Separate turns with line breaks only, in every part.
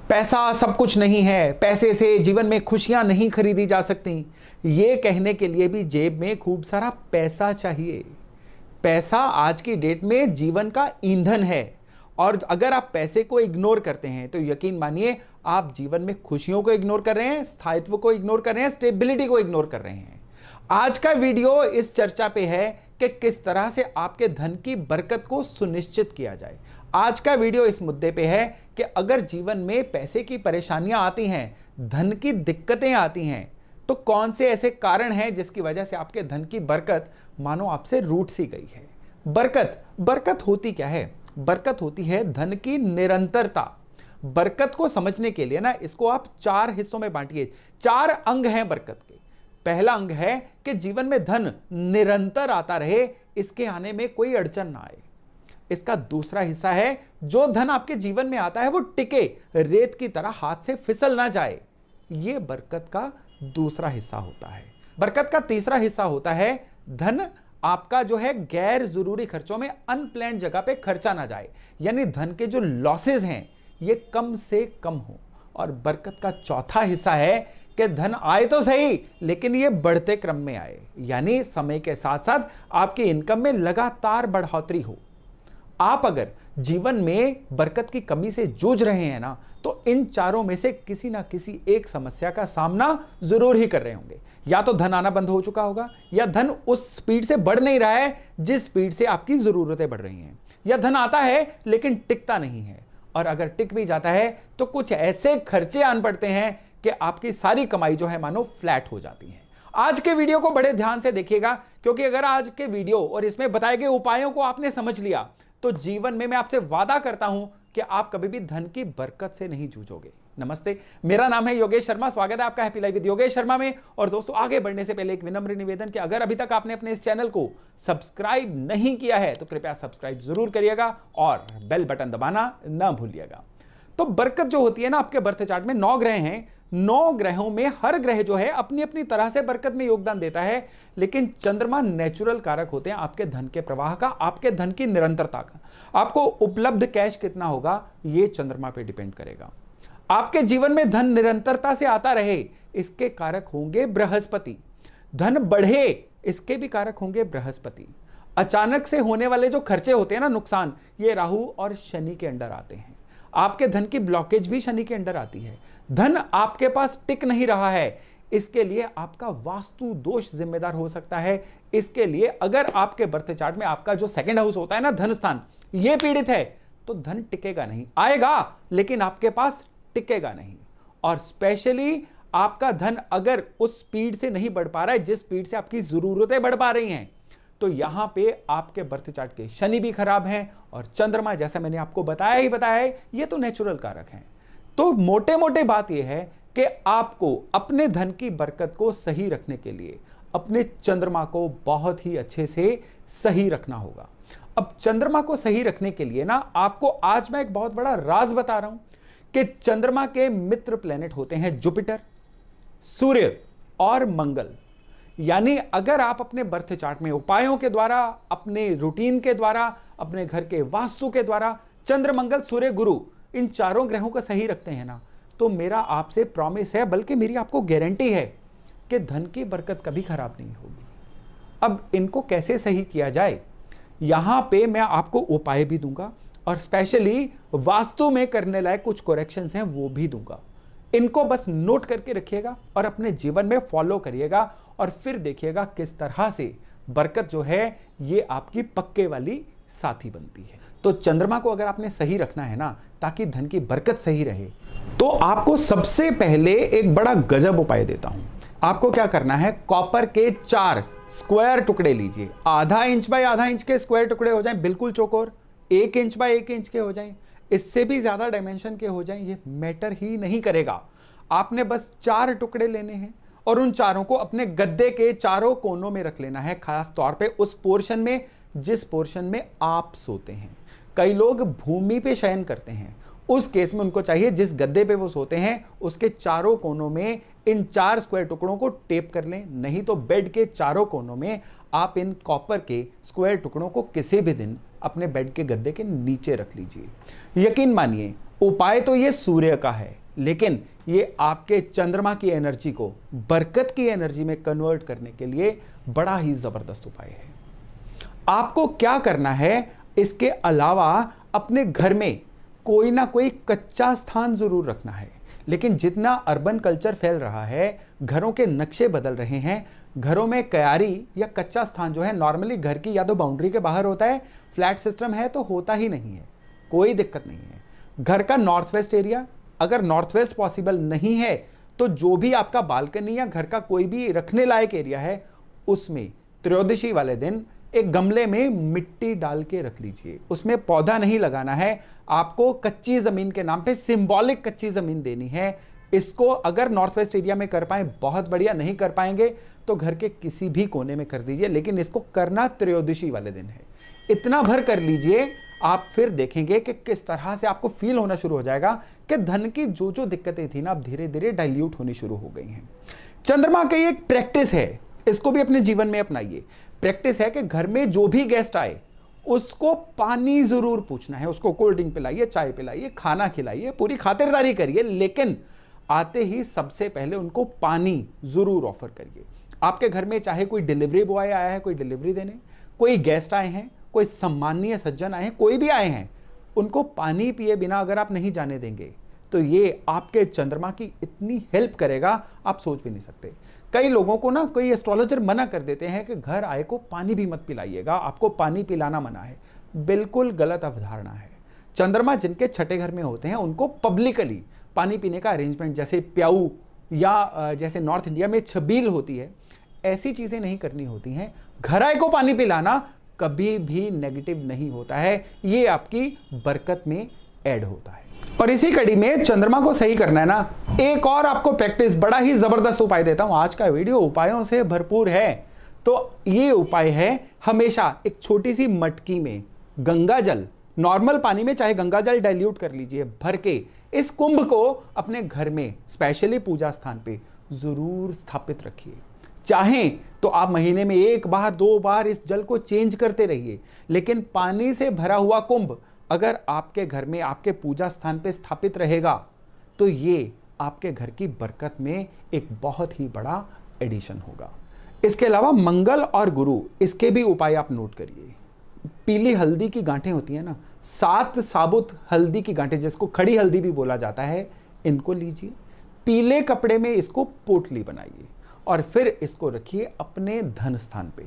पैसा सब कुछ नहीं है, पैसे से जीवन में खुशियां नहीं खरीदी जा सकती, ये कहने के लिए भी जेब में खूब सारा पैसा चाहिए। पैसा आज की डेट में जीवन का ईंधन है और अगर आप पैसे को इग्नोर करते हैं तो यकीन मानिए आप जीवन में खुशियों को इग्नोर कर रहे हैं, स्थायित्व को इग्नोर कर रहे हैं, स्टेबिलिटी को इग्नोर कर रहे हैं। आज का वीडियो इस चर्चा पे है कि किस तरह से आपके धन की बरकत को सुनिश्चित किया जाए। आज का वीडियो इस मुद्दे पे है कि अगर जीवन में पैसे की परेशानियां आती हैं, धन की दिक्कतें आती हैं, तो कौन से ऐसे कारण हैं जिसकी वजह से आपके धन की बरकत मानो आपसे रूठ सी गई है। बरकत होती क्या है? बरकत होती है धन की निरंतरता। बरकत को समझने के लिए ना इसको आप 4 हिस्सों में बांटिए। 4 अंग हैं बरकत के। पहला अंग है कि जीवन में धन निरंतर आता रहे, इसके आने में कोई अड़चन ना आए। इसका दूसरा हिस्सा है जो धन आपके जीवन में आता है वो टिके, रेत की तरह हाथ से फिसल ना जाए। यह बरकत का दूसरा हिस्सा होता है। बरकत का तीसरा हिस्सा होता है धन आपका जो है गैर जरूरी खर्चों में, अनप्लान्ड जगह पे खर्चा ना जाए, यानी धन के जो लॉसेज हैं ये कम से कम हो। और बरकत का चौथा हिस्सा है कि धन आए तो सही लेकिन ये बढ़ते क्रम में आए, यानी समय के साथ साथ आपकी इनकम में लगातार बढ़ोतरी हो। आप अगर जीवन में बरकत की कमी से जूझ रहे हैं ना, तो इन चारों में से किसी ना किसी एक समस्या का सामना जरूर ही कर रहे होंगे। या तो धन आना बंद हो चुका होगा, या धन उस स्पीड से बढ़ नहीं रहा है जिस स्पीड से आपकी जरूरतें बढ़ रही हैं, या धन आता है लेकिन टिकता नहीं है, और अगर टिक भी जाता है तो कुछ ऐसे खर्चे आन पड़ते हैं कि आपकी सारी कमाई जो है मानो फ्लैट हो जाती है। आज के वीडियो को बड़े ध्यान से देखिएगा, क्योंकि अगर आज के वीडियो और इसमें बताए गए उपायों को आपने समझ लिया तो जीवन में मैं आपसे वादा करता हूं कि आप कभी भी धन की बरकत से नहीं जूझोगे। नमस्ते, मेरा नाम है योगेश शर्मा। स्वागत है आपका happy life with Yogesh Sharma में। और दोस्तों, आगे बढ़ने से पहले एक विनम्र निवेदन कि अगर अभी तक आपने अपने इस चैनल को सब्सक्राइब नहीं किया है तो कृपया सब्सक्राइब जरूर करिएगा और बेल बटन दबाना ना भूलिएगा। तो बरकत जो होती है ना, आपके बर्थ चार्ट में 9 ग्रह हैं। 9 ग्रहों में हर ग्रह जो है अपनी अपनी तरह से बरकत में योगदान देता है, लेकिन चंद्रमा नेचुरल कारक होते हैं आपके धन के प्रवाह का, आपके धन की निरंतरता का। आपको उपलब्ध कैश कितना होगा ये चंद्रमा पे डिपेंड करेगा। आपके जीवन में धन निरंतरता से आता रहे, इसके कारक होंगे बृहस्पति। धन बढ़े, इसके भी कारक होंगे बृहस्पति। अचानक से होने वाले जो खर्चे होते हैं ना, नुकसान, ये राहु और शनि के अंडर आते हैं। आपके धन की ब्लॉकेज भी शनि के अंडर आती है। धन आपके पास टिक नहीं रहा है, इसके लिए आपका वास्तु दोष जिम्मेदार हो सकता है। इसके लिए अगर आपके बर्थ चार्ट में आपका जो सेकंड हाउस होता है ना, धन स्थान, ये पीड़ित है तो धन टिकेगा नहीं। आएगा लेकिन आपके पास टिकेगा नहीं। और स्पेशली आपका धन अगर उस स्पीड से नहीं बढ़ पा रहा है जिस स्पीड से आपकी जरूरतें बढ़ पा रही हैं, तो यहां पे आपके बर्थ चार्ट के शनि भी खराब हैं और चंद्रमा, जैसा मैंने आपको बताया है, ये तो नेचुरल कारक हैं। तो मोटे मोटे बात यह है कि आपको अपने धन की बरकत को सही रखने के लिए अपने चंद्रमा को बहुत ही अच्छे से सही रखना होगा। अब चंद्रमा को सही रखने के लिए ना आपको आज मैं एक बहुत बड़ा राज बता रहा हूं कि चंद्रमा के मित्र प्लेनेट होते हैं जुपिटर, सूर्य और मंगल। यानी अगर आप अपने बर्थ चार्ट में उपायों के द्वारा, अपने रूटीन के द्वारा, अपने घर के वास्तु के द्वारा चंद्र, मंगल, सूर्य, गुरु, इन चारों ग्रहों को सही रखते हैं ना, तो मेरा आपसे प्रॉमिस है, बल्कि मेरी आपको गारंटी है कि धन की बरकत कभी खराब नहीं होगी। अब इनको कैसे सही किया जाए, यहां पे मैं आपको उपाय भी दूंगा और स्पेशली वास्तु में करने लायक कुछ करेक्शंस हैं वो भी दूंगा। इनको बस नोट करके रखिएगा और अपने जीवन में फॉलो करिएगा और फिर देखिएगा किस तरह से बरकत जो है ये आपकी पक्के वाली साथी बनती है। तो चंद्रमा को अगर आपने सही रखना है ना, ताकि धन की बरकत सही रहे, तो आपको सबसे पहले एक बड़ा गजब उपाय देता हूं। आपको क्या करना है, कॉपर के 4 स्क्वायर टुकड़े लीजिए। आधा इंच बाय आधा इंच के स्क्वायर टुकड़े हो जाएं, बिल्कुल चौकोर। 1 इंच बाय 1 इंच के हो जाएं, इससे भी ज्यादा डायमेंशन के हो जाएं, ये मैटर ही नहीं करेगा। आपने बस 4 टुकड़े लेने हैं और उन चारों को अपने गद्दे के चारों कोनों में रख लेना है, खास तौर पे उस पोर्शन में जिस पोर्शन में आप सोते हैं। कई लोग भूमि पे शयन करते हैं, उस केस में उनको चाहिए जिस गद्दे पे वो सोते हैं उसके चारों कोनों में इन 4 स्क्वायर टुकड़ों को टेप कर लें। नहीं तो बेड के चारों कोनों में आप इन कॉपर के स्क्वायर टुकड़ों को किसी भी दिन अपने बेड के गद्दे के नीचे रख लीजिए। यकीन मानिए उपाय तो ये सूर्य का है, लेकिन ये आपके चंद्रमा की एनर्जी को बरकत की एनर्जी में कन्वर्ट करने के लिए बड़ा ही जबरदस्त उपाय है। आपको क्या करना है, इसके अलावा अपने घर में कोई ना कोई कच्चा स्थान जरूर रखना है। लेकिन जितना अर्बन कल्चर फैल रहा है, घरों के नक्शे बदल रहे हैं, घरों में क्यारी या कच्चा स्थान जो है नॉर्मली घर की या तो बाउंड्री के बाहर होता है, फ्लैट सिस्टम है तो होता ही नहीं है, कोई दिक्कत नहीं है। घर का नॉर्थ वेस्ट एरिया, अगर नॉर्थ वेस्ट पॉसिबल नहीं है तो जो भी आपका बालकनी या घर का कोई भी रखने लायक एरिया है, उसमें त्रयोदशी वाले दिन एक गमले में मिट्टी डाल के रख लीजिए। उसमें पौधा नहीं लगाना है, आपको कच्ची जमीन के नाम पे सिंबॉलिक कच्ची जमीन देनी है। इसको अगर नॉर्थ वेस्ट एरिया में कर पाए बहुत बढ़िया, नहीं कर पाएंगे तो घर के किसी भी कोने में कर दीजिए, लेकिन इसको करना त्रयोदशी वाले दिन है। इतना भर कर लीजिए, आप फिर देखेंगे कि किस तरह से आपको फील होना शुरू हो जाएगा कि धन की जो जो दिक्कतें थी ना, अब धीरे धीरे डाइल्यूट होनी शुरू हो गई हैं। चंद्रमा की एक प्रैक्टिस है, इसको भी अपने जीवन में अपनाइए। प्रैक्टिस है कि घर में जो भी गेस्ट आए उसको पानी जरूर पूछना है, उसको कोल्ड ड्रिंक पिलाइए, चाय पिलाइए, खाना खिलाइए, पूरी खातिरदारी करिए, लेकिन आते ही सबसे पहले उनको पानी जरूर ऑफर करिए। आपके घर में चाहे कोई डिलीवरी बॉय आया है कोई डिलीवरी देने, कोई गेस्ट आए हैं, कोई सम्माननीय सज्जन आए हैं, कोई भी आए हैं, उनको पानी पिए बिना अगर आप नहीं जाने देंगे तो ये आपके चंद्रमा की इतनी हेल्प करेगा, आप सोच भी नहीं सकते। कई लोगों को ना कोई एस्ट्रोलॉजर मना कर देते हैं कि घर आए को पानी भी मत पिलाइएगा, आपको पानी पिलाना मना है। बिल्कुल गलत अवधारणा है। चंद्रमा जिनके छठे घर में होते हैं उनको पब्लिकली पानी पीने का अरेंजमेंट, जैसे प्याऊ या जैसे नॉर्थ इंडिया में छबील होती है, ऐसी चीजें नहीं करनी होती हैं। घर आए को पानी पिलाना कभी भी नेगेटिव नहीं होता है, ये आपकी बरकत में ऐड होता है। और इसी कड़ी में चंद्रमा को सही करना है ना, एक और आपको प्रैक्टिस, बड़ा ही जबरदस्त उपाय देता हूं। आज का वीडियो उपायों से भरपूर है, तो ये उपाय है, हमेशा एक छोटी सी मटकी में गंगा जल, नॉर्मल पानी में चाहे गंगा जल डाइल्यूट कर लीजिए, भर के इस कुंभ को अपने घर में स्पेशली पूजा स्थान पे जरूर स्थापित रखिए। चाहें तो आप महीने में 1 बार 2 बार इस जल को चेंज करते रहिए, लेकिन पानी से भरा हुआ कुंभ अगर आपके घर में आपके पूजा स्थान पे स्थापित रहेगा तो ये आपके घर की बरकत में एक बहुत ही बड़ा एडिशन होगा। इसके अलावा मंगल और गुरु, इसके भी उपाय आप नोट करिए। पीली हल्दी की गांठें होती है ना, 7 साबुत हल्दी की गांठें, जिसको खड़ी हल्दी भी बोला जाता है, इनको लीजिए, पीले कपड़े में इसको पोटली बनाइए और फिर इसको रखिए अपने धन स्थान पे।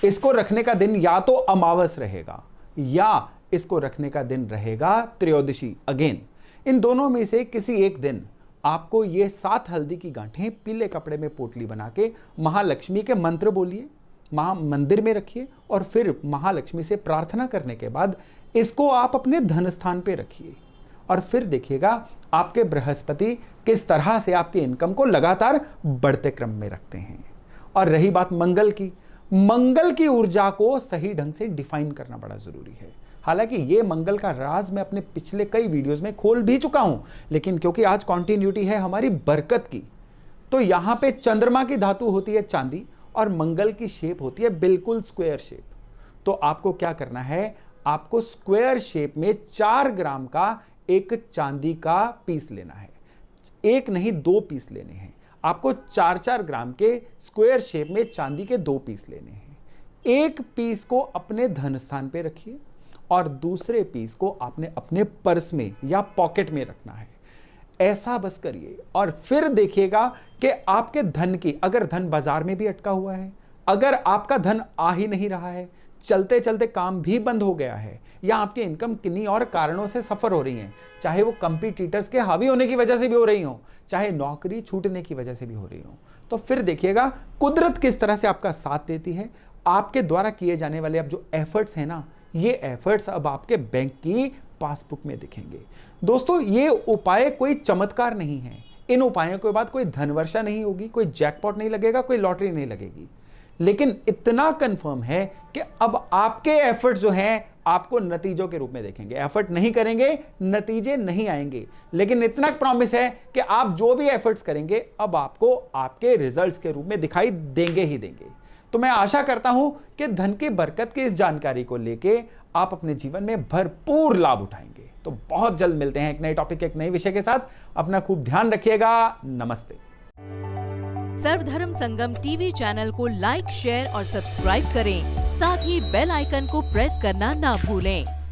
इसको रखने का दिन या तो अमावस रहेगा या इसको रखने का दिन रहेगा त्रयोदशी। अगेन इन दोनों में से किसी एक दिन आपको ये 7 हल्दी की गांठें पीले कपड़े में पोटली बना के महालक्ष्मी के मंत्र बोलिए, मंदिर में रखिए और फिर महालक्ष्मी से प्रार्थना करने के बाद इसको आप अपने धन स्थान पे रखिए और फिर देखिएगा आपके बृहस्पति किस तरह से आपकी इनकम को लगातार बढ़ते क्रम में रखते हैं। और रही बात मंगल की ऊर्जा को सही ढंग से डिफाइन करना बड़ा जरूरी है। हालांकि ये मंगल का राज मैं अपने पिछले कई वीडियोस में खोल भी चुका हूं, लेकिन क्योंकि आज कॉन्टिन्यूटी है हमारी बरकत की, तो यहां पे चंद्रमा की धातु होती है चांदी और मंगल की शेप होती है बिल्कुल स्क्वायर शेप। तो आपको क्या करना है, आपको स्क्वायर शेप में 4 ग्राम का एक चांदी का पीस लेना है। एक नहीं 2 पीस लेने हैं। आपको 4-4 ग्राम के स्क्वायर शेप में चांदी के 2 पीस लेने हैं। एक पीस को अपने धन स्थान पे रखिए और दूसरे पीस को आपने अपने पर्स में या पॉकेट में रखना है। ऐसा बस करिए और फिर देखिएगा कि आपके धन की, अगर धन बाजार में भी अटका हुआ है, अगर आपका धन आ ही नहीं रहा है, चलते चलते काम भी बंद हो गया है, या आपकी इनकम किन्हीं और कारणों से सफर हो रही है, चाहे वो कंपटीटर्स के हावी होने की वजह से भी हो रही हो, चाहे नौकरी छूटने की वजह से भी हो रही हो, तो फिर देखिएगा कुदरत किस तरह से आपका साथ देती है। आपके द्वारा किए जाने वाले अब जो एफर्ट्स हैं ना, ये एफर्ट्स अब आपके बैंक की पासबुक में दिखेंगे। दोस्तों, ये उपाय कोई चमत्कार नहीं है। इन उपायों के बाद कोई धनवर्षा नहीं होगी, कोई जैकपॉट नहीं लगेगा, कोई लॉटरी नहीं लगेगी, लेकिन इतना कंफर्म है कि अब आपके एफर्ट्स जो हैं आपको नतीजों के रूप में देखेंगे। एफर्ट नहीं करेंगे, नतीजे नहीं आएंगे, लेकिन इतना प्रॉमिस है कि आप जो भी एफर्ट्स करेंगे अब आपको आपके रिजल्ट्स के रूप में दिखाई देंगे ही देंगे। तो मैं आशा करता हूं कि धन की बरकत की इस जानकारी को लेके आप अपने जीवन में भरपूर लाभ उठाएंगे। तो बहुत जल्द मिलते हैं एक नए टॉपिक, एक नए विषय के साथ। अपना खूब ध्यान रखिएगा। नमस्ते।
सर्वधर्म संगम टीवी चैनल को लाइक, शेयर और सब्सक्राइब करें। साथ ही बेल आइकन को प्रेस करना ना भूलें।